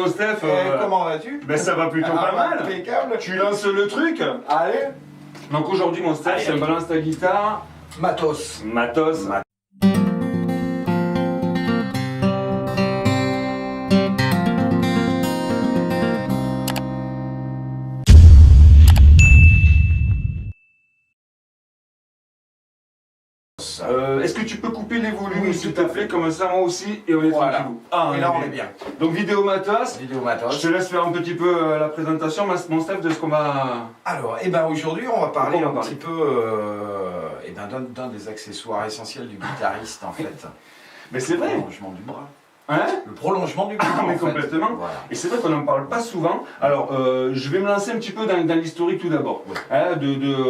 mon Steph, comment vas-tu? ben ça va plutôt pas mal. Impeccable. Tu lances le truc. Allez. Donc aujourd'hui mon Steph, c'est balance ta guitare. Matos. Matos. Est-ce que tu peux couper les volumes, Oui, s'il tout te à plaît, fait. comme ça moi aussi, et on est Voilà. tranquille. Ah, Et là on est bien. Donc vidéo matos. Vidéo Je matos. te laisse faire un petit peu la présentation, mon Steph, de ce qu'on va... Alors, aujourd'hui on va parler On va un petit peu d'un des accessoires essentiels du guitariste en fait. Mais c'est Le vrai. prolongement du bras. Hein? Le prolongement du bras. Ah, mais en fait. complètement. Voilà. Et c'est vrai qu'on n'en parle pas souvent. Alors, je vais me lancer un petit peu dans l'historique tout d'abord. Ouais. Hein,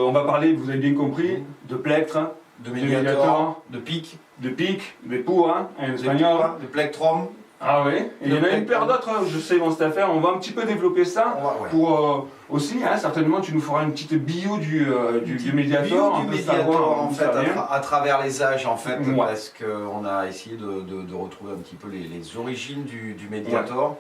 on va parler, vous avez bien compris, de plectre, De médiator, médiator, de pic, de pic, de pura, en de espagnol. pura, de plectrum. Ah oui, et il y en a une paire d'autres, je sais, dans cette affaire. On va un petit peu développer ça. Ouais. Pour aussi, hein, certainement, tu nous feras une petite bio du médiator. Du médiator en fait, à à travers les âges en fait, Ouais. parce qu'on a essayé de retrouver un petit peu les origines du médiator.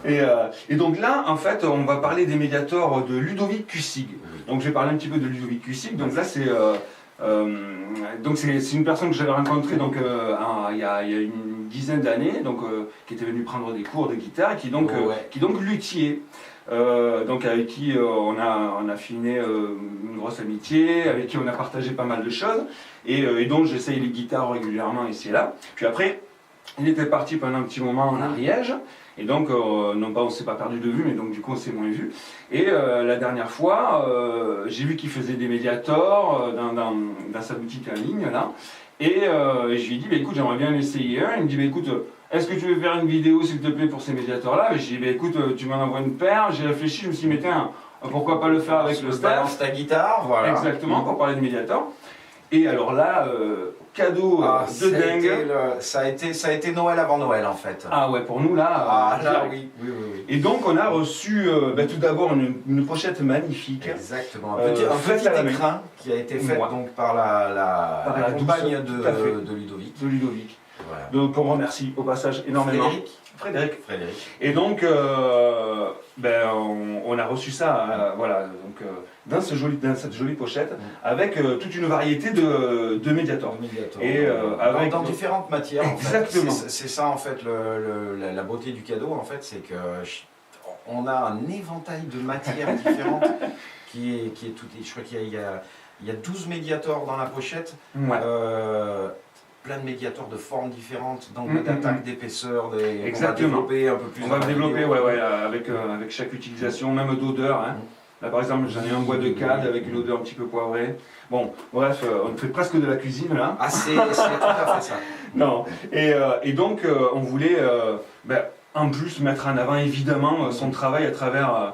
Et donc là, en fait, on va parler des médiators de Ludovic Cussig. Donc je vais parler un petit peu de Ludovic Cussig. Donc là, c'est une personne que j'avais rencontrée donc, il y a une dizaine d'années, donc qui était venue prendre des cours de guitare, et qui est donc luthier. Donc avec qui on a fini une grosse amitié, avec qui on a partagé pas mal de choses, et donc j'essaye les guitares régulièrement ici et là. Puis après, il était parti pendant un petit moment en Ariège, et donc non pas on s'est pas perdu de vue, mais donc du coup on s'est moins vu. Et la dernière fois, j'ai vu qu'il faisait des médiators dans sa boutique en ligne là, et je lui ai dit bah, écoute, j'aimerais bien en essayer un. Il me dit bah, écoute, est-ce que tu veux faire une vidéo s'il te plaît pour ces médiators-là? J'ai dit, bah, écoute, tu m'en envoies une paire. J'ai réfléchi, je me suis dit, mais tiens, pourquoi pas le faire avec le Steph? Balance ta guitare, voilà. Exactement, pour parler de médiators. Et alors là, cadeau de dingue. Ça a été Noël avant Noël en fait. Ah ouais, pour nous là. Là oui. Et donc on a reçu tout d'abord une pochette magnifique. Exactement, un petit écrin qui a été fait donc par la compagne de Ludovic. De Ludovic. Voilà. Donc on remercie au passage énormément. Frédéric. Et donc on a reçu ça voilà, donc, dans cette jolie pochette avec toute une variété de médiators. Et, dans différentes matières. Exactement. C'est ça en fait la beauté du cadeau en fait, c'est que on a un éventail de matières différentes qui est tout. Je crois qu'il y a 12 médiators dans la pochette. Ouais. Plein de médiators de formes différentes, d'angles d'attaque, d'épaisseur, Exactement. On va développer un peu plus. On va développer, avec chaque utilisation, même d'odeur. Hein. Là par exemple, j'en ai un bois de cade avec une odeur un petit peu poivrée. Bon, bref, on fait presque de la cuisine là. Ah, c'est tout à fait ça. Non, et donc on voulait en plus mettre en avant évidemment son travail à travers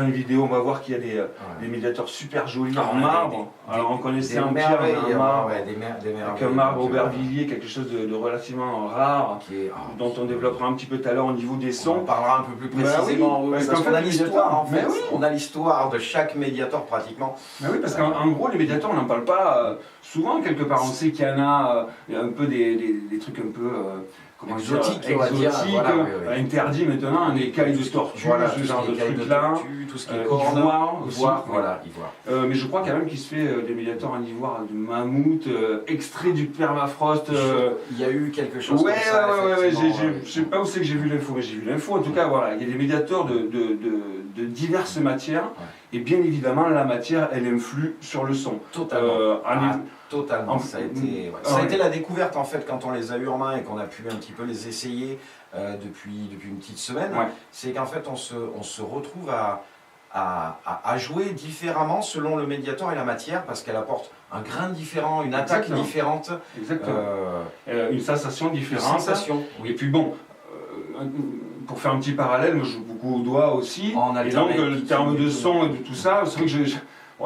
une vidéo. On va voir qu'il y a des médiators super jolis en marbre. Alors on connaissait en pierre, mais en marbre, avec un marbre Aubervilliers, quelque chose de relativement rare, dont on développera un petit peu tout à l'heure au niveau des sons. On parlera un peu plus précisément, parce qu'on a l'histoire en fait. On a l'histoire de chaque médiator pratiquement. Mais oui, parce qu'en gros les médiators on n'en parle pas souvent quelque part. On sait qu'il y en a un peu des trucs un peu... exotique, on va dire, interdit maintenant, un écaille de tortue, ce genre de trucs-là, tout ce qui est corne, ivoire. Mais je crois quand même qu'il se fait des médiators en ivoire de mammouth, extrait du permafrost. Il y a eu quelque chose comme ça. Je sais pas où c'est que j'ai vu l'info, mais j'ai vu l'info. En tout cas, voilà, il y a des médiators de diverses matières, et bien évidemment, la matière, elle influe sur le son. Totalement. Ça a été la découverte en fait quand on les a eu en main et qu'on a pu un petit peu les essayer depuis une petite semaine. C'est qu'en fait on se retrouve à jouer différemment selon le médiator et la matière, parce qu'elle apporte un grain différent, une attaque différente. Exactement. Une sensation différente. Et puis bon, pour faire un petit parallèle, moi je joue beaucoup au doigt aussi. Et donc le terme de son et de tout ça, c'est vrai que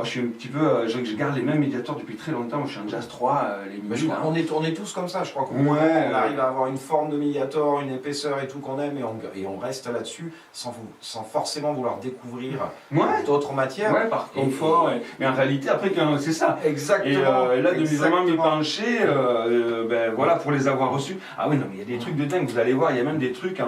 je suis un petit peu, je garde les mêmes médiators depuis très longtemps. Moi, je suis en Jazz 3, les mini, on est tous comme ça, je crois qu'on arrive à avoir une forme de médiator, une épaisseur et tout qu'on aime, et on reste là-dessus sans forcément vouloir découvrir d'autres matières. Ouais, par confort. Mais en réalité, après, c'est ça. Exactement. Et là, de vraiment m'y pencher, voilà, pour les avoir reçus. Ah oui, non, mais il y a des trucs de dingue, vous allez voir, il y a même des trucs,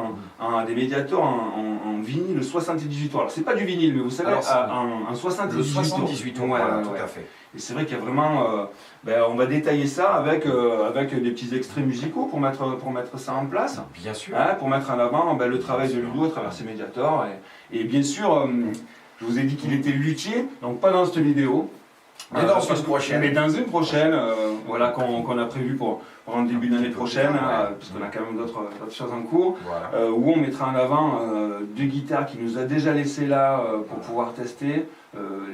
des médiators en vinyle 78 tours. Alors, c'est pas du vinyle, mais vous savez, en 78 tours. Voilà, tout à fait. Et c'est vrai qu'il y a vraiment, on va détailler ça avec des petits extraits musicaux pour mettre ça en place. Bien sûr. Pour mettre en avant le travail de Ludo à travers ses médiators. Et bien sûr, je vous ai dit qu'il était luthier, donc pas dans cette vidéo. Mais dans une prochaine. Mais dans une prochaine, voilà, qu'on a prévu pour en début d'année prochaine, parce qu'on a quand même d'autres choses en cours, où on mettra en avant deux guitares qu'il nous a déjà laissées là pour pouvoir tester,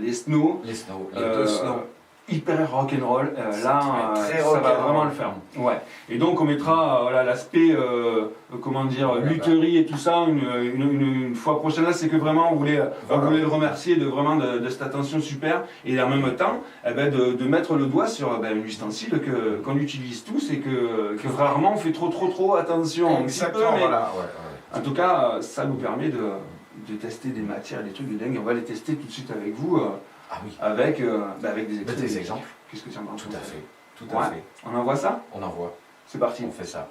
les Snow. Les deux Snow. Hyper rock'n'roll, là ça va vraiment le faire. Ouais. Et donc on mettra l'aspect lutherie et tout ça une fois prochaine. Là c'est que vraiment on voulait le remercier de cette attention super et en même temps de mettre le doigt sur un ustensile qu'on utilise tous et que rarement on fait trop attention. Exactement, En tout cas ça nous permet de tester des matières et des trucs de dingue. On va les tester tout de suite avec vous. Avec des exemples. Qu'est-ce que tu en penses? Tout à fait. On envoie ça? On envoie. C'est parti. On fait ça.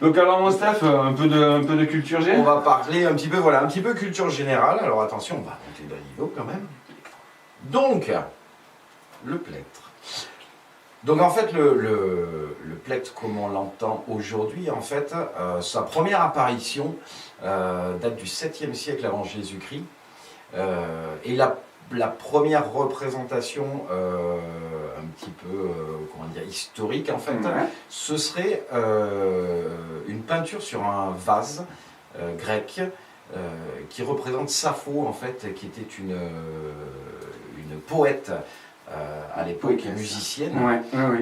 Donc alors mon Steph, un peu de culture G. On va parler un petit peu culture générale. Alors attention, on va monter d'un niveau quand même. Donc, le plectre. Donc en fait, le plectre, comme on l'entend aujourd'hui, en fait, sa première apparition date du 7e siècle avant Jésus-Christ. Et la première représentation un petit peu historique en fait, ce serait une peinture sur un vase grec qui représente Sappho en fait, qui était une poète à l'époque, musicienne.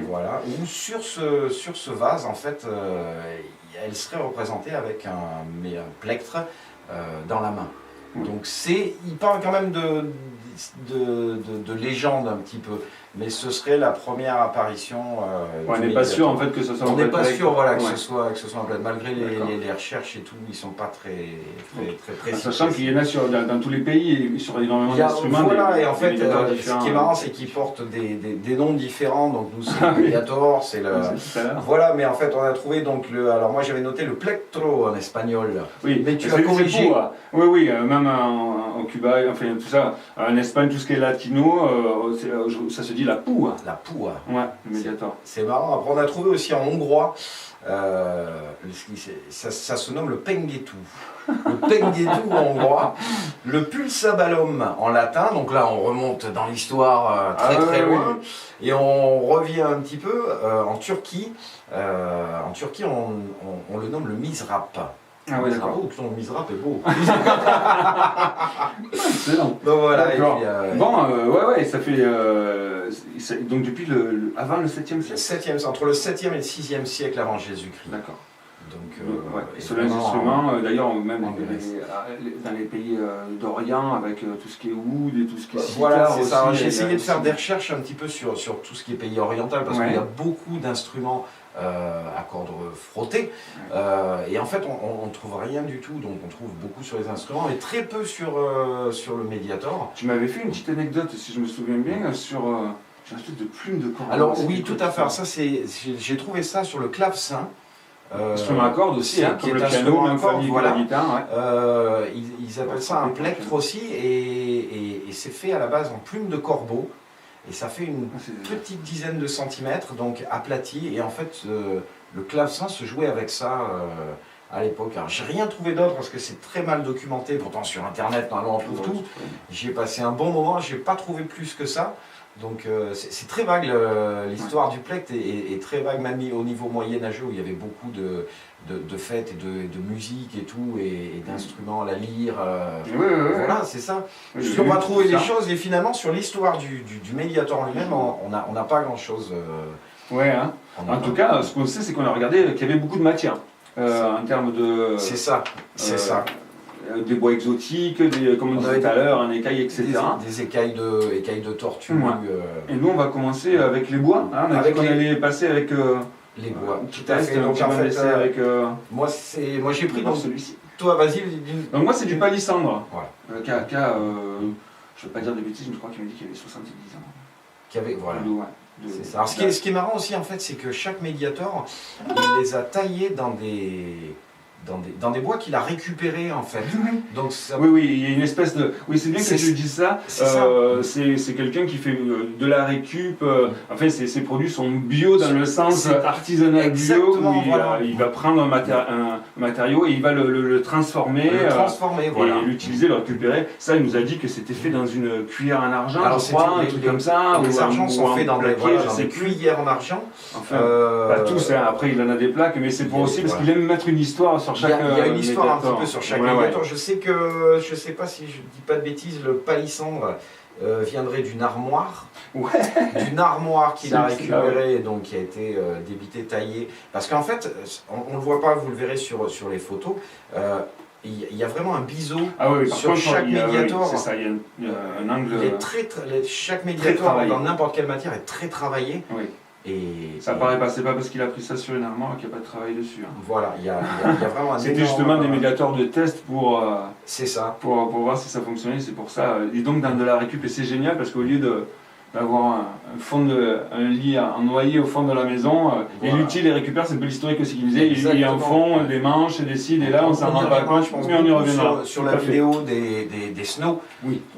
Voilà, où sur ce vase en fait, elle serait représentée avec un plectre dans la main. Donc il parle quand même de légende un petit peu, mais ce serait la première apparition. On n'est pas sûr en fait que ce soit. On n'est pas sûr que ce soit un plectre, malgré les recherches et tout, ils sont pas très précis. Sachant qu'il y en a dans tous les pays et sur énormément d'instruments. Voilà, et en fait, ce qui est marrant, c'est qu'ils portent des noms différents. Donc nous, c'est le médiator, c'est le. Voilà, mais en fait, on a trouvé donc alors moi j'avais noté le plectro en espagnol. Oui, mais tu as corrigé. Oui, même au Cuba, enfin tout ça, en Espagne, tout ce qui est latino, ça se dit la pua. La pua. Ouais, le médiator. C'est marrant. Après, on a trouvé aussi en hongrois, ça se nomme le pengetu. Le pengetu en hongrois. Le pulsabalum en latin. Donc là, on remonte dans l'histoire très loin. Et on revient un petit peu en Turquie. En Turquie, on le nomme le mizrap. Ah ouais, d'accord. Ton misrap est beau. Excellent. Donc voilà. Ça fait. Donc depuis avant le 7e siècle. Entre le 7e et le 6e siècle avant Jésus-Christ. D'accord. Donc, sur les instruments, d'ailleurs, même dans les pays d'Orient, avec tout ce qui est oud et tout ce qui est sitar. Voilà, c'est ça. J'ai essayé de faire des recherches un petit peu sur tout ce qui est pays oriental, parce qu'il y a beaucoup d'instruments à cordes frottées. Et en fait, on ne trouve rien du tout. Donc, on trouve beaucoup sur les instruments, mais très peu sur le médiator. Tu m'avais fait une petite anecdote, si je me souviens bien, sur une espèce de plume de corde. Alors, oui, tout à fait. Ça, j'ai trouvé ça sur le clavecin. Instrument à cordes aussi, qui comme est le piano, même famille que la guitare. Ils appellent ça un plectre aussi, et c'est fait à la base en plume de corbeau, et ça fait une petite dizaine de centimètres, donc aplati, et en fait le clavecin se jouait avec ça à l'époque. Alors j'ai rien trouvé d'autre parce que c'est très mal documenté, pourtant sur internet normalement on trouve tout. J'y ai passé un bon moment, j'ai pas trouvé plus que ça. Donc c'est très vague, l'histoire du plectre est très vague, même au niveau moyenâgeux où il y avait beaucoup de fêtes et de musique et tout, et d'instruments, la lyre. Voilà, c'est ça. On va trouver des choses, et finalement sur l'histoire du médiator en lui-même, on n'a pas grand-chose. En tout cas, ce qu'on sait, c'est qu'on a regardé qu'il y avait beaucoup de matière en termes de. C'est ça, c'est ça. des bois exotiques, comme on disait tout à l'heure, un écaille, etc. Des écailles de tortue. Et nous, on va commencer avec les bois. Hein, on a dit qu'on allait passer avec les bois. Tout à fait. Donc, en fait, avec, moi, j'ai pris dans celui-ci. Toi, vas-y. Donc, moi, c'est du palissandre. Voilà. Je ne veux pas dire de bêtises, mais je crois qu'il m'a dit qu'il avait 70 ans. Voilà. C'est ça. Alors, ce qui est marrant aussi, en fait, c'est que chaque médiator, il les a taillés dans des bois qu'il a récupérés, en fait. Donc, ça... Oui, il y a une espèce de... Oui, c'est bien que tu dises ça. C'est quelqu'un qui fait de la récup. Enfin, ses produits sont bio dans le sens artisanal bio, où il va prendre un matériau et il va le transformer. Et l'utiliser, le récupérer. Ça, il nous a dit que c'était fait dans une cuillère en argent, alors, je crois, un truc comme ça. Les argents sont faits dans des cuillères en argent. Enfin, pas tous, hein. Après il en a des plaques, mais c'est pour aussi parce qu'il aime mettre une histoire sur chaque médiator. Il y a une histoire un petit peu sur chaque médiator. Je sais pas si je dis pas de bêtises, le palissandre viendrait d'une armoire. D'une armoire qu'il a récupérée, donc qui a été débitée, taillée. Parce qu'en fait, on ne le voit pas, vous le verrez sur les photos. Il y a vraiment un biseau sur chaque médiator. C'est ça, il y a un angle. Chaque médiator dans n'importe quelle matière est très travaillé. Oui. Ça paraît pas, c'est pas parce qu'il a pris ça sur une armoire qu'il n'y a pas de travail dessus. Hein. Voilà, il y a vraiment un C'était justement des médiators de test pour voir si ça fonctionnait, c'est pour ça. Et donc dans de la récup, et c'est génial parce qu'au lieu d'avoir un lit en noyer au fond de la maison, et l'utile et récupère, c'est un peu l'historique aussi qu'il disait, il y a en fond des manches, des cides, et là on s'en rend pas compte, mais on y reviendra. Sur la vidéo des snows,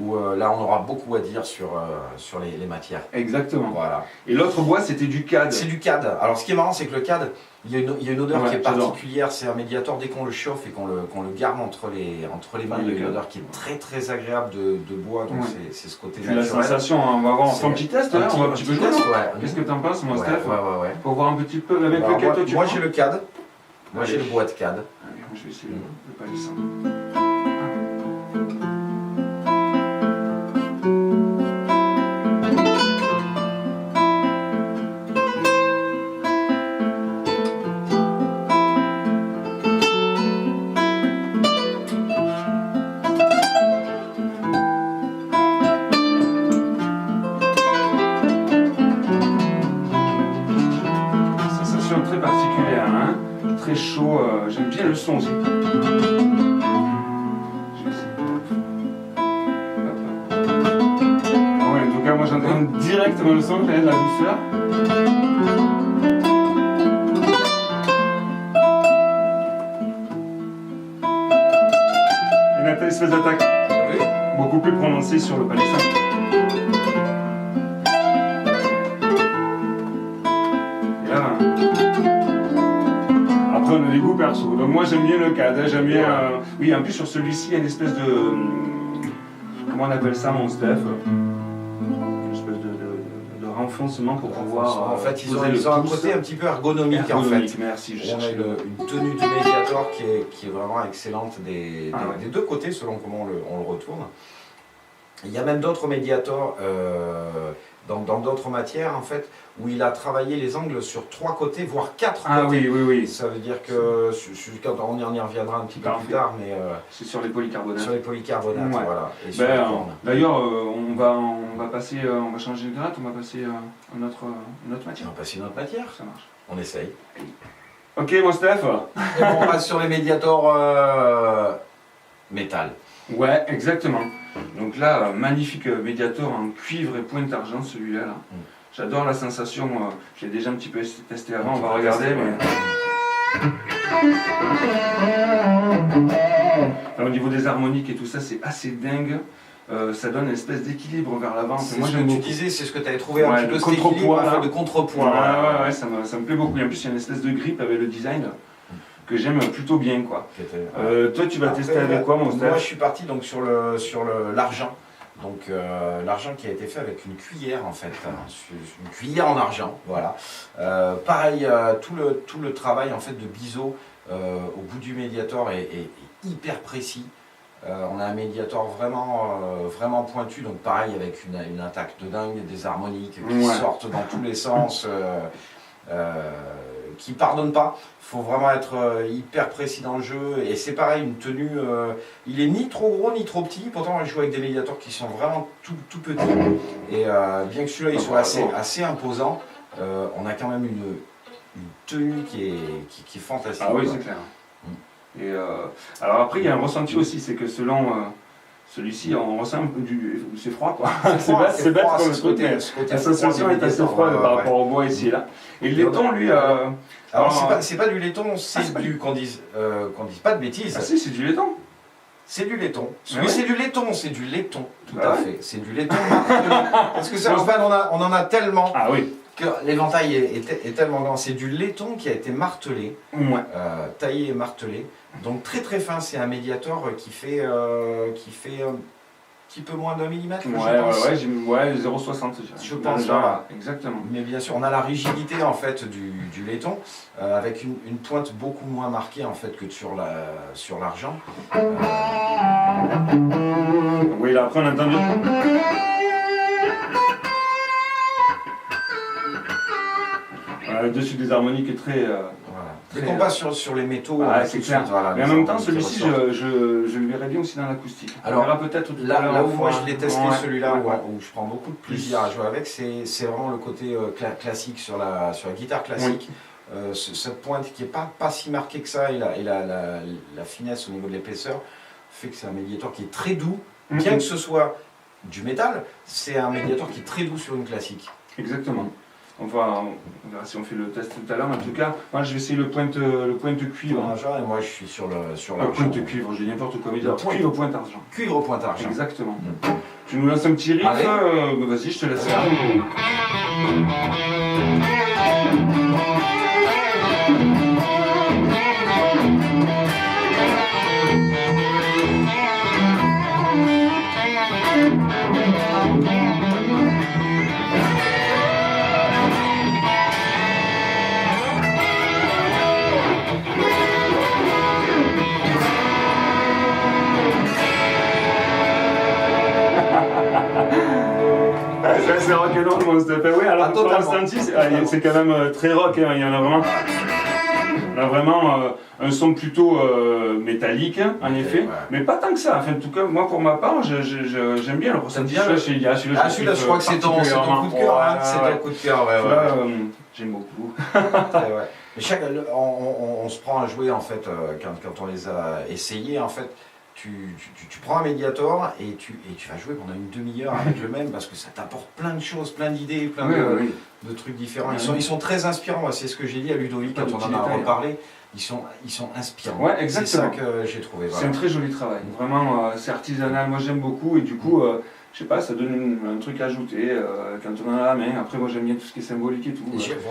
où là on aura beaucoup à dire sur les matières. Exactement. Voilà. Et l'autre bois, c'était du CAD. C'est du CAD. Alors ce qui est marrant, c'est que le CAD, il y a une odeur qui est particulière, c'est un médiator, dès qu'on le chauffe et qu'on le garde entre les mains, il y a une odeur qui est très très agréable de bois, donc c'est ce côté naturel. La sensation, on va voir, on fait un petit test, on va un petit peu jouer. Qu'est-ce que tu en penses, mon Steph? Pour voir un petit peu avec lequel toi tu moi j'ai le CAD, moi j'ai le bois de CAD. Je vais essayer le palissandre. Très particulière, hein, très chaud, j'aime bien le son aussi. Ouais, en tout cas moi j'entends directement le son, il y a de la douceur. Il y a une espèce d'attaque beaucoup plus prononcée sur le palissandre. On a des goûts perso. Donc moi j'aime bien le CAD, j'aime bien... Oui, en plus sur celui-ci, il y a une espèce de... Comment on appelle ça, mon Steph? Une espèce de renfoncement pour pouvoir... En fait, ils ont un côté un petit peu ergonomique en fait. Merci, je cherche une tenue du médiator qui est vraiment excellente des deux côtés, selon comment on le retourne. Il y a même d'autres médiators dans d'autres matières en fait, où il a travaillé les angles sur 3 côtés, voire 4 côtés. Oui. Ça veut dire que, quand on y reviendra un petit peu plus tard, mais... c'est sur les polycarbonates. Sur les polycarbonates, voilà. D'ailleurs, on va passer, on va changer de gratte, on va passer une autre matière. On va passer une autre matière. Ça marche. On essaye. Ok, mon Steph. Et on passe sur les médiators métal. Ouais, exactement. Donc là, magnifique médiator en cuivre et pointe argent, celui-là. Là. J'adore la sensation, je l'ai déjà un petit peu testé avant, on va regarder. Au niveau des harmoniques et tout ça, c'est assez dingue. Ça donne une espèce d'équilibre vers l'avant. Moi, tu disais, c'est ce que tu avais trouvé un petit peu cet équilibre de contrepoids. Ouais, ça me plaît beaucoup. Et en plus, il y a une espèce de grippe avec le design que j'aime plutôt bien, quoi. Toi, tu vas tester avec quoi, mon Steph? Moi, je suis parti donc sur l'argent. Donc l'argent qui a été fait avec une cuillère en fait, une cuillère en argent, voilà. Pareil, tout le travail en fait de biseau au bout du médiator est hyper précis. On a un médiator vraiment pointu, donc pareil avec une attaque de dingue, des harmoniques qui sortent dans tous les sens, qui pardonne pas. Il faut vraiment être hyper précis dans le jeu. Et c'est pareil, une tenue, il est ni trop gros ni trop petit. Pourtant, on joue avec des médiators qui sont vraiment tout petits. Et bien que celui-là il soit assez imposant, on a quand même une tenue qui est fantastique. Ah oui, c'est clair. Et alors après, il y a un ressenti aussi, c'est que selon celui-ci, on ressent un peu c'est froid quoi. C'est bête comme ce côté. L'association est assez froide par rapport au bois ici et là. Et le laiton, lui. Alors, c'est pas du laiton, c'est du. Qu'on dise pas de bêtises. Ah si, c'est du laiton. C'est du laiton. Ah oui, c'est du laiton, tout à fait. C'est du laiton parce que ça, en fait, on en a tellement. Ah oui. Que l'éventail est tellement grand. C'est du laiton qui a été martelé, taillé et martelé. Donc très très fin. C'est un médiator qui fait un petit peu moins d'1 millimètre. Ouais, 0,60. Je pense. Voilà. Exactement. Mais bien sûr, on a la rigidité en fait du laiton avec une pointe beaucoup moins marquée en fait que sur l'argent. Oui, là après on entend. Dessus des harmoniques très. Dès qu'on passe sur les métaux, c'est clair. Mais en même temps, celui-ci, je le verrais bien aussi dans l'acoustique. Alors, peut-être là où moi je l'ai testé, celui-là où je prends beaucoup de plaisir à jouer avec, c'est vraiment le côté classique sur la guitare classique. Cette pointe qui n'est pas si marquée que ça et la finesse au niveau de l'épaisseur fait que c'est un médiator qui est très doux, bien que ce soit du métal, c'est un médiator qui est très doux sur une classique. Exactement. On verra si on fait le test tout à l'heure. En tout cas, moi je vais essayer le pointe cuivre. Et moi je suis sur l'argent. Pointe cuivre, j'ai n'importe quoi. Cuivre pointe argent. Cuivre pointe argent. Exactement. Tu nous lances un petit riff. Vas-y, je te laisse faire. C'est rock'n'roll, mon Steph. Oui, alors pour l'instant, c'est quand même très rock. Hein. Il y en a vraiment. On a vraiment un son plutôt métallique, en effet, mais pas tant que ça. Enfin, en tout cas, moi pour ma part, j'aime bien le ressenti. Celui-là, je crois que c'est ton coup de cœur. C'est ton coup de cœur, j'aime beaucoup. Mais on se prend à jouer en fait quand on les a essayés en fait. Tu prends un médiator et tu vas jouer pendant une demi-heure avec le même parce que ça t'apporte plein de choses, plein d'idées, plein de trucs différents. Ils sont très inspirants, c'est ce que j'ai dit à Ludovic quand on en a reparlé. Ils sont inspirants. Ouais, exactement. C'est ça que j'ai trouvé. C'est un très joli travail. Vraiment, c'est artisanal. Moi, j'aime beaucoup et du coup, je sais pas, ça donne un truc à ajouter quand on en a la main. Après, moi, j'aime bien tout ce qui est symbolique et tout.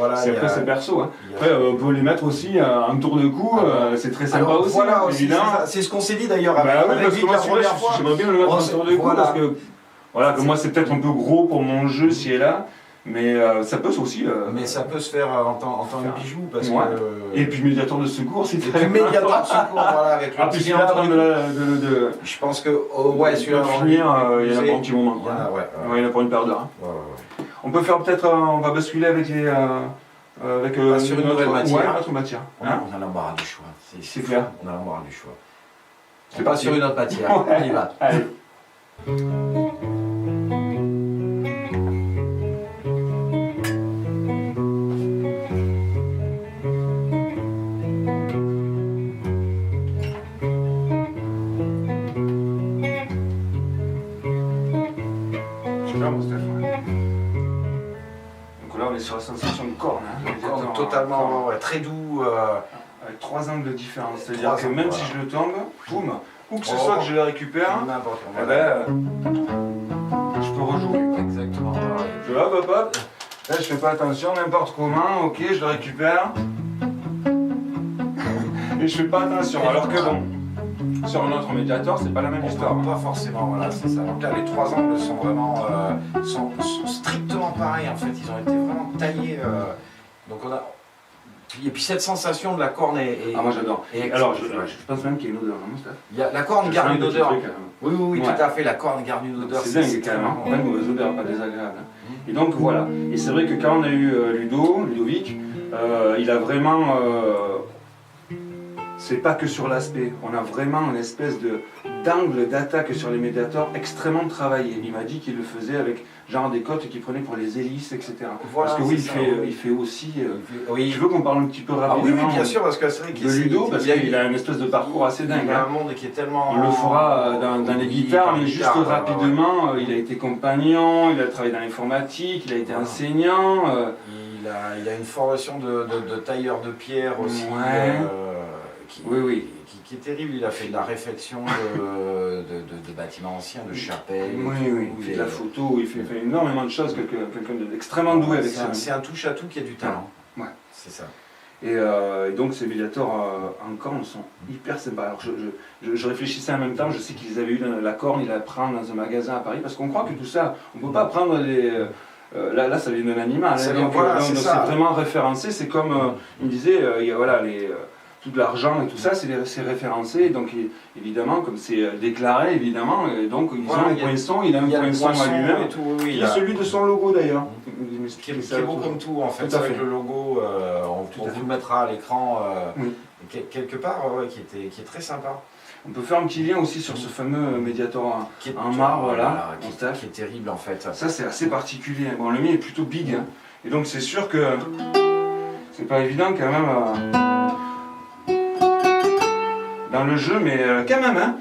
Après, c'est perso. Hein. Après, on peut les mettre aussi en tour de cou. C'est très sympa aussi. Voilà, c'est ce qu'on s'est dit d'ailleurs avec Vic la première fois. J'aimerais bien le mettre en tour de cou parce que comme moi, c'est peut-être un peu gros pour mon jeu si et là. Mais ça peut aussi. Mais ça peut se faire en tant que bijou parce que. Et puis médiator de secour, c'est très. Médiator de secours, avec le puis celui-là de. Je pense que celui-là va finir, il y en a pour un petit moment. Il y en a pour une paire d'heures. On peut faire peut-être, on va basculer avec les. Sur une nouvelle matière. Notre matière. On a l'embarras du choix. C'est clair. On a l'embarras du choix. On passe sur une autre matière. On y va. Allez. Sur la sensation de corne, totalement très doux, avec 3 angles différents, c'est-à-dire que même si je le tombe, boum, ou que ce soit que je le récupère, je peux rejouer. Exactement. Je hop, là je fais pas attention, n'importe comment, ok, je le récupère, et je fais pas attention, alors que bon, sur un autre médiator, c'est pas la même histoire. Pas forcément, voilà, c'est ça. Donc là, les 3 angles sont vraiment sont strictement pareils en fait. Ils ont été vraiment taillés. Donc on a. Et puis cette sensation de la corne est. Ah moi j'adore. Alors je pense même qu'il y a une odeur, non Steph? La corne garde une odeur. Oui, tout à fait. La corne garde une odeur. C'est dingue quand même. Pas une mauvaise odeur, pas désagréable. Et donc voilà. Et c'est vrai que quand on a eu Ludovic. Il a vraiment... c'est pas que sur l'aspect, on a vraiment une espèce d'angle d'attaque sur les médiators extrêmement travaillé. Il m'a dit qu'il le faisait avec genre des cotes qu'il prenait pour les hélices, etc. Voilà, parce que oui, il fait aussi... oui. Je veux qu'on parle un petit peu rapidement oui, bien sûr, parce que c'est vrai de Ludo, parce qu'il a une espèce de parcours assez dingue. Il a un monde qui est tellement... On le fera dans les guitares, mais juste rapidement, il a été compagnon, il a travaillé dans l'informatique, il a été enseignant. Il a une formation de tailleur de pierre aussi. Qui est terrible. Il a fait de la réfection de bâtiments anciens, de chapelles. Il fait de la photo, il fait énormément de choses, quelqu'un d'extrêmement doué avec ça. C'est un touche-à-tout qui a du talent. Ouais. C'est ça. Et donc ces médiators en corne sont hyper sympas. Alors je réfléchissais en même temps, je sais qu'ils avaient eu la corne, ils la prennent dans un magasin à Paris, parce qu'on croit que tout ça, on ne peut pas prendre les... là ça vient d'un animal, donc c'est vraiment référencé, c'est comme, il me disait, il y a voilà, tout l'argent et tout ça, c'est référencé, donc évidemment, comme c'est déclaré, évidemment, donc ils ont un poinçon, il a un poinçon à lui-même, il a celui de son logo d'ailleurs. Qui est beau comme tout en fait, avec le logo, on vous le mettra à l'écran quelque part, qui est très sympa. On peut faire un petit lien aussi sur ce fameux médiator en marbre là, qui est terrible en fait. Ça c'est assez particulier, bon le mien est plutôt big, hein. Et donc c'est sûr que c'est pas évident quand même dans le jeu, mais quand même, hein.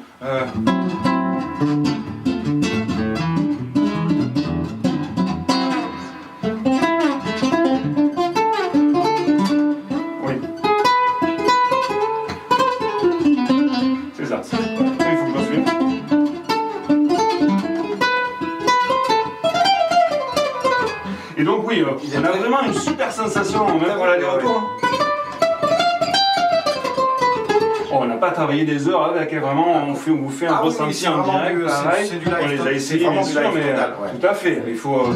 Oui. C'est ça. Il faut que je suive. Et donc oui, on a vraiment une super sensation, même pour l'aller-retour. On n'a pas travaillé des heures avec, vraiment, on vous fait un ressenti en direct, pareil. On les a essayés, bien sûr, mais tout à fait. Il faut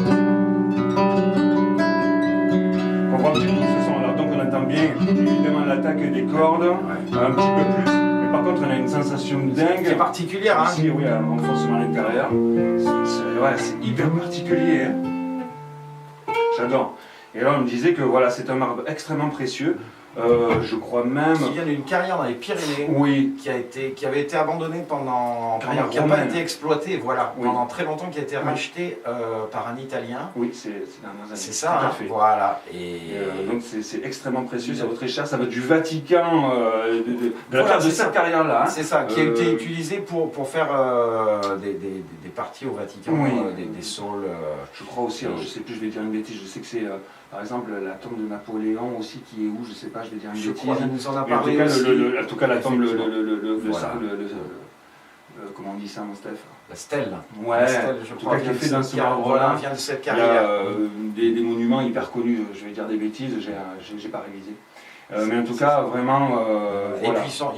comprendre un petit peu ce son. Alors, donc on entend bien, évidemment, l'attaque des cordes, un petit peu plus. Mais par contre, on a une sensation dingue. C'est particulière, hein. Ici, oui, un renforcement à l'intérieur. C'est hyper particulier. Hein. J'adore. Et là, on me disait que voilà, c'est un marbre extrêmement précieux. Je crois même... Qui vient d'une carrière dans les Pyrénées, qui avait été abandonnée qui n'a pas été exploitée, pendant très longtemps, qui a été rachetée par un Italien. Oui, c'est dans nos années. C'est ça, hein, voilà. Et donc c'est extrêmement précieux, ça vaut très cher, ça va du Vatican, de la part de cette carrière-là. Hein. C'est ça, qui a été utilisé pour faire des parties au Vatican, des saules. Je crois aussi, alors je sais plus, je vais dire une bêtise, je sais que c'est... par exemple, la tombe de Napoléon aussi qui est où, je sais pas, je vais dire une bêtise. Il nous en a parlé en tout cas, la tombe, comment on dit ça, mon Steph? La stèle. Ouais, la stèle, je crois qui est fait dans ce marbre-là. Vient de cette carrière. Il y a des monuments hyper connus, je vais dire des bêtises, j'ai pas révisé. Mais en tout cas, vraiment. Et puis ils sont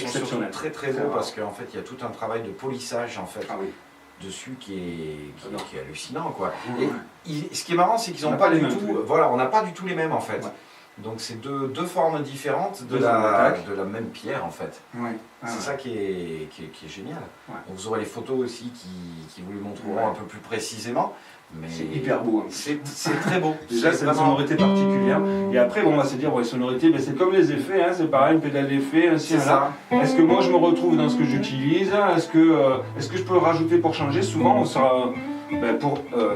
surtout très très beaux parce qu'en fait, il y a tout un travail de polissage en fait. Dessus qui est hallucinant quoi. Et ce qui est marrant c'est qu'ils n'ont pas du tout, on n'a pas du tout les mêmes en fait. Donc c'est deux formes différentes de la même pierre en fait. C'est ça qui est génial. Donc vous aurez les photos aussi qui vous le montreront un peu plus précisément. C'est hyper beau. Hein. C'est très beau. Déjà c'est une sonorité particulière. Et après on va se dire sonorité, c'est comme les effets, hein, c'est pareil, une pédale d'effet, ainsi là. Est-ce que moi je me retrouve dans ce que j'utilise? Est-ce que je peux le rajouter pour changer? Souvent on sera...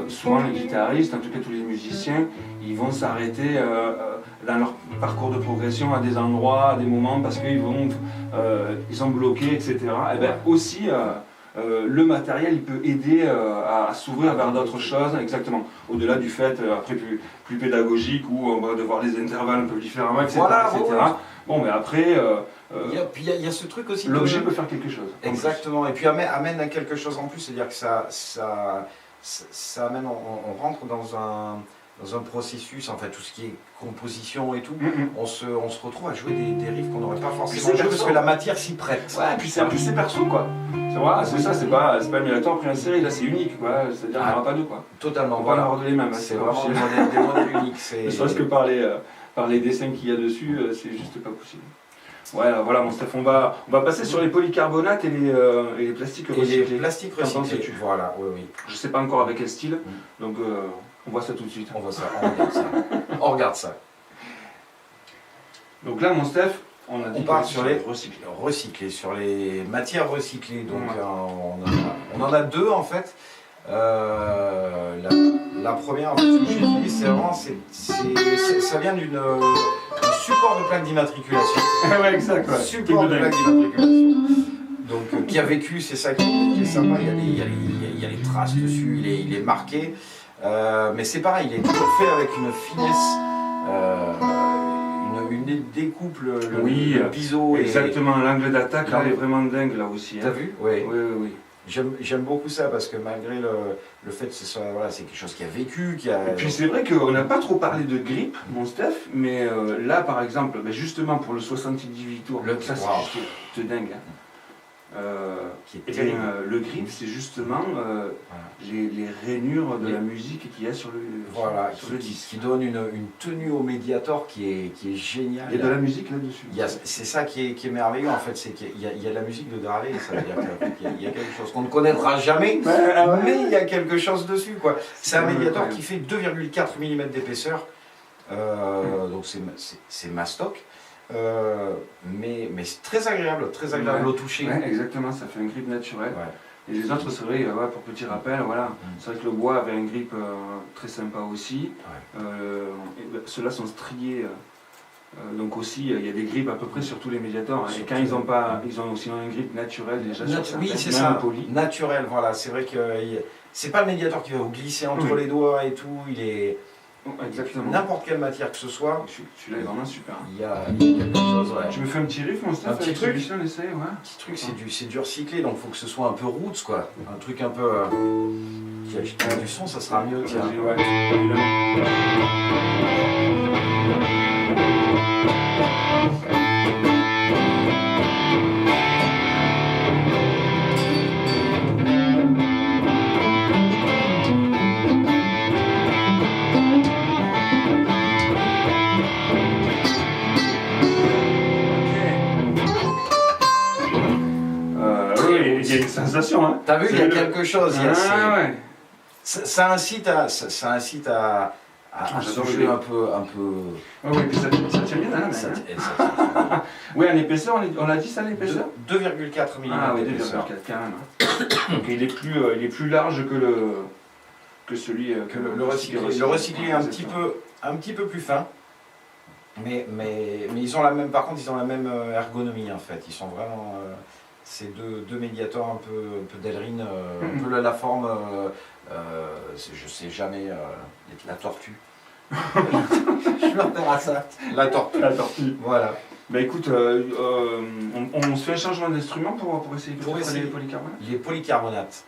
souvent les guitaristes, en tout cas tous les musiciens, ils vont s'arrêter dans leur parcours de progression à des endroits, à des moments, parce qu'ils sont bloqués, etc. Et bien aussi, le matériel il peut aider à s'ouvrir vers d'autres choses, exactement. Au-delà du fait, après plus pédagogique, où on va devoir les intervalles un peu différemment, etc. Bon, mais après... il y a ce truc aussi. L'objet peut faire quelque chose. Exactement. Et puis amène à quelque chose en plus, c'est-à-dire que ça amène, on rentre dans un processus, en fait, tout ce qui est composition et tout, on se retrouve à jouer des riffs qu'on n'aurait pas forcément joué parce que la matière s'y prête. Ouais, et puis c'est perso quoi. C'est vrai, c'est ça, c'est pas émulateur pris en série, là c'est unique quoi, c'est-à-dire qu'il n'y en aura pas deux quoi. Totalement. On va avoir de les mêmes. C'est vraiment des modèles uniques. Ne serait-ce que par les dessins qu'il y a dessus, c'est juste pas possible. Ouais, voilà mon Steph, on va passer sur les polycarbonates et les plastiques recyclés. Et les plastiques recyclés, voilà, oui. Je sais pas encore avec quel style, donc on voit ça tout de suite. On voit ça, on regarde ça. On regarde ça. Donc là, mon Steph, on part sur les recyclés, sur les matières recyclées. Donc on en a deux en fait. La première, en fait, ce que j'utilise, c'est vraiment, ça vient d'un support de plaque d'immatriculation. Ouais, exact. Ouais. Support de plaque d'immatriculation. Donc, qui a vécu, c'est ça qui est sympa. Il y a les traces dessus, il est marqué. Mais c'est pareil, il est toujours fait avec une finesse. Une découpe, le biseau. Exactement, l'angle d'attaque là est vraiment dingue là aussi. T'as vu? Oui. Oui. J'aime beaucoup ça parce que malgré le fait que c'est quelque chose qui a vécu, qui a... Et puis c'est vrai qu'on n'a pas trop parlé de grippe, mon Steph, mais là par exemple, justement pour le 78 tours, ça c'est juste dingue. Hein. Le grip, c'est justement les rainures de la musique qu'il y a sur le disque. Qui donne une tenue au Mediator qui est géniale. Il y a de la musique là-dessus. C'est ça qui est merveilleux en fait, c'est qu'il y a de la musique de gravé, ça veut dire qu'il y a quelque chose qu'on ne connaîtra jamais, mais il y a quelque chose dessus, quoi. C'est un Mediator qui fait 2,4 mm d'épaisseur, donc c'est mastoc. Mais c'est très agréable au toucher. Ouais, exactement, ça fait un grip naturel. Ouais. Et les autres, c'est vrai, pour petit rappel, c'est vrai que le bois avait un grip très sympa aussi. Ceux-là sont striés, donc aussi il y a des grips à peu près sur tous les Mediators. Et quand ils ont aussi un grip naturel déjà sur certains, oui, c'est ça, naturel, voilà. C'est vrai que c'est pas le Mediator qui va vous glisser entre les doigts et tout, il est... Exactement. N'importe quelle matière que ce soit. Celui-là est vraiment super. Il y a quelque chose, Tu me fais un petit riff, mon Steph? Un petit truc. On essaye, Un petit truc, c'est du recyclé, donc il faut que ce soit un peu roots, quoi. Un truc un peu... qui a du son, ça sera mieux, tiens. Il y a une sensation, hein. T'as vu, il y a quelque chose. Ça incite à souffler un peu. Oui, puis ça tient bien à la main. Oui, en épaisseur, on a dit ça, l'épaisseur 2,4 mm. Ah oui, 2,4 quand même. Donc il est plus large que celui que le recyclé. Le recyclé est un petit peu plus fin. Mais ils ont la même, par contre, ils ont la même ergonomie en fait. Ils sont vraiment... ces deux Mediators un peu d'Elrin, un peu la forme, je sais jamais, la tortue. Je me repère à ça. La tortue. Voilà. Bah écoute, on se fait un changement d'instrument pour essayer de faire les polycarbonates. Les polycarbonates.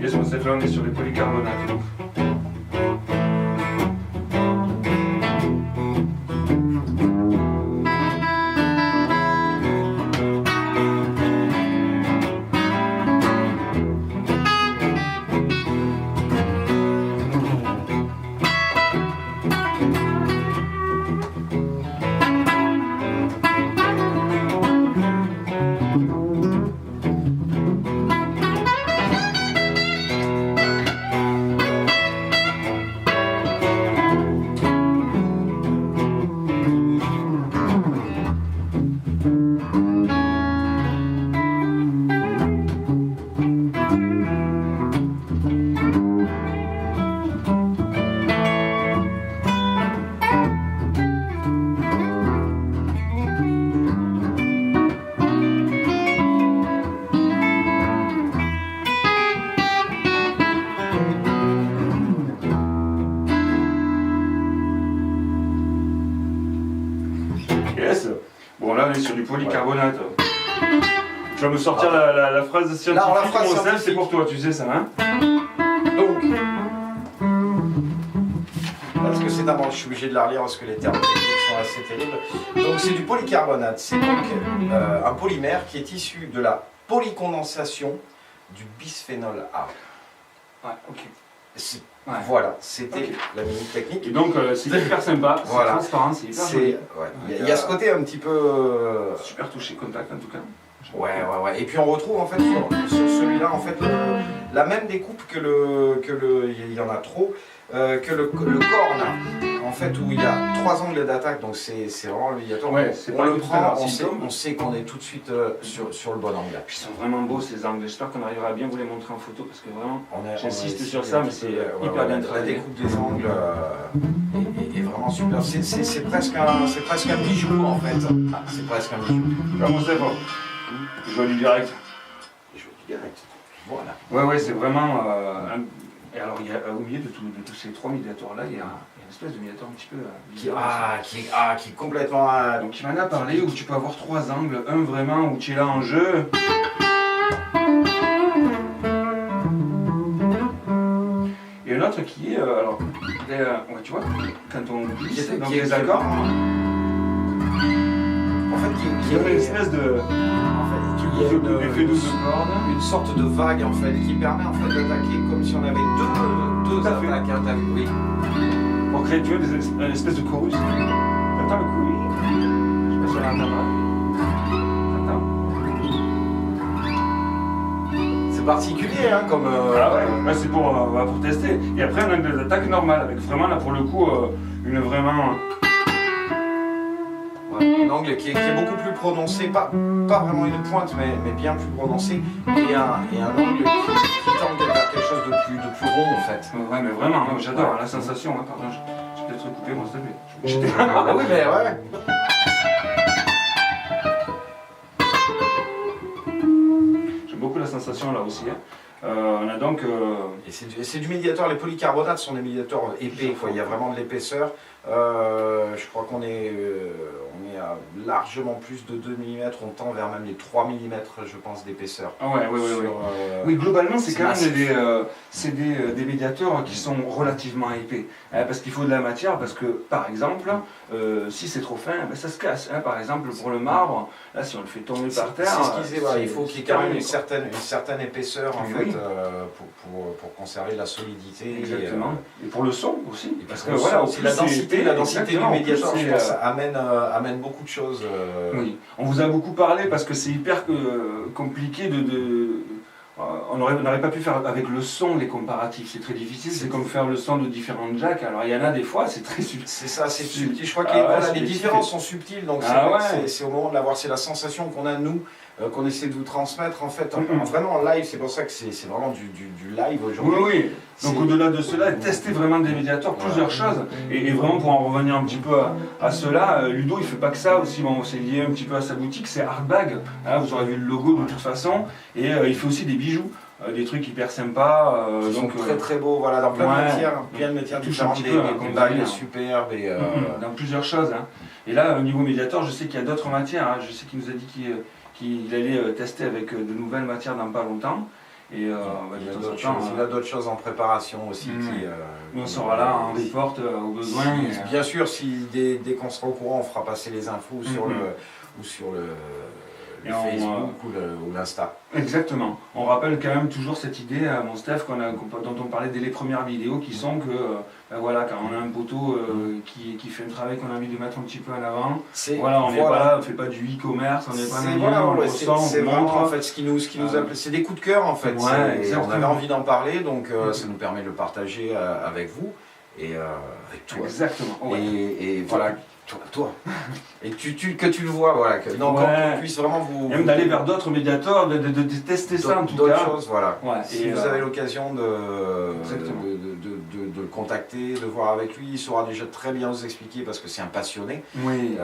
Yes, cette fois on est sur les polycarbonates. Donc. Bon là on est sur du polycarbonate. Tu vas me sortir la phrase scientifique. Non, la phrase scientifique, c'est pour toi, tu sais ça, hein? Donc, parce que c'est d'abord, je suis obligé de la relire parce que les termes techniques sont assez terribles. Donc c'est du polycarbonate, c'est donc un polymère qui est issu de la polycondensation du bisphénol A. Ouais, ok. Voilà, c'était la minute technique. Et donc c'est hyper sympa, c'est transparent, c'est hyper joli. Il y a ce côté un petit peu... super touché, contact en tout cas. Ouais. Et puis on retrouve en fait sur celui-là en fait la même découpe que il y en a trop, que le corne. En fait, où il y a 3 angles d'attaque, donc c'est vraiment le médiator. Ouais, on le prend, on sait qu'on est tout de suite sur le bon angle. Puis ils sont vraiment beaux ces angles, j'espère qu'on arrivera à bien vous les montrer en photo, parce que vraiment, j'insiste sur ça, mais c'est hyper bien travaillé. La découpe des angles est vraiment super. C'est presque un bijou en fait. C'est presque un bijou. Comment c'est fort? Joli direct. Joli direct. Voilà. Ouais, c'est vraiment... Et alors, au milieu de tous ces 3 médiators-là, il y a une espèce de médiator un petit peu bizarre. Qui est complètement... Donc il m'en a parlé où tu peux avoir 3 angles. Un vraiment où tu es là en jeu. Et un autre qui est... alors, tu vois, quand on glisse dans les accords... En fait, il y a une espèce de... une sorte de vague en fait qui permet en fait d'attaquer comme si on avait deux attaques. Oui. Pour créer tu vois, une espèce de chorus. T'entends le chorus? Je sais pas si on l'entendra. T'entends? C'est particulier hein comme. Ah ouais, c'est pour tester. Et après on a des attaques normales avec vraiment là pour le coup une vraiment. Un angle qui est beaucoup plus prononcé, pas vraiment une pointe, mais bien plus prononcé, et un angle qui tend vers quelque chose de plus rond en fait. Ouais, mais vraiment, j'adore la sensation. Hein, pardon, j'ai peut-être coupé moi, s'il te plaît. Oui, mais ouais. J'aime beaucoup la sensation là aussi. Hein. On a donc. Et c'est du médiator, les polycarbonates sont des médiators épais, quoi. Il y a vraiment de l'épaisseur. Je crois qu'on est à largement plus de 2 mm, on tend vers même les 3 mm, je pense, d'épaisseur. Ah ouais. Oui, globalement, c'est quand même des médiateurs qui sont relativement épais. Hein, parce qu'il faut de la matière, parce que, par exemple, si c'est trop fin, ben, ça se casse. Hein, par exemple, pour le marbre, là, si on le fait tomber par terre... C'est ce qu'il disait, voilà, il faut qu'il y ait quand même une certaine épaisseur, en fait, pour conserver la solidité. Exactement. Et pour le son aussi. Parce que voilà, aussi la densité du médiator, je pense, amène beaucoup de choses. Oui, on vous a beaucoup parlé parce que c'est hyper compliqué on n'aurait pas pu faire avec le son les comparatifs, c'est très difficile, c'est comme faire le son de différentes jacks, alors il y en a des fois, c'est très subtil. C'est ça, c'est subtil, je crois que les différences sont subtiles, donc c'est au moment de l'avoir, c'est la sensation qu'on a nous, qu'on essaie de vous transmettre en fait, vraiment en live, c'est pour ça que c'est vraiment du live aujourd'hui. Oui. Donc au-delà de cela, tester vraiment des médiateurs, plusieurs choses, et vraiment pour en revenir un petit peu à cela, Ludo il fait pas que ça aussi, bon, c'est lié un petit peu à sa boutique, c'est Artbag, hein, vous aurez vu le logo de toute façon, et il fait aussi des bijoux, des trucs hyper sympas. Ils sont très beaux, voilà, dans plein de matières différentes, des bagues superbes, et dans plusieurs choses. Hein. Et là, au niveau médiator, je sais qu'il y a d'autres matières, hein. Je sais qu'il nous a dit qu'il allait tester avec de nouvelles matières dans pas longtemps. Et il y a d'autres choses en préparation aussi. On sera là en report au besoin. Bien sûr, dès qu'on sera au courant, on fera passer les infos sur le Facebook ou l'Insta. Exactement. On rappelle quand même toujours cette idée, mon Steph, dont on parlait dès les premières vidéos, qui sont que voilà, quand on a un poteau qui fait un travail qu'on a envie de mettre un petit peu en avant, voilà, on n'est pas là, on ne fait pas du e-commerce, on n'est pas on le ressent, c'est vraiment en fait ce qui nous appelle, c'est des coups de cœur en fait. On avait envie d'en parler, donc ça nous permet de le partager avec vous et avec toi. Exactement. Et voilà. Toi. Et que tu le vois, voilà. Qu'on puisse vraiment vous. Même d'aller vers d'autres médiateurs, de tester ça en tout cas. D'autres choses, voilà. Si vous avez l'occasion de le contacter, de voir avec lui, il saura déjà très bien vous expliquer parce que c'est un passionné. Oui.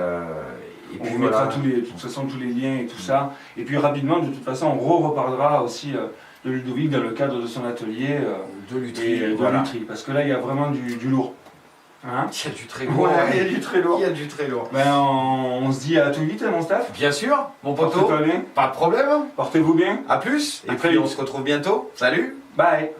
Et puis on mettra de toute façon tous les liens et tout ça. Et puis rapidement, de toute façon, on reparlera aussi de Ludovic dans le cadre de son atelier de lutherie. Parce que là, il y a vraiment du lourd. Hein, il y a du très lourd. Il y a du très lourd. Il y a du très lourd. Ben, on se dit à tout vite, mon staff. Bien sûr, mon poteau. Bien. Pas de problème. Portez-vous bien. À plus. Et puis on se retrouve bientôt. Salut. Bye.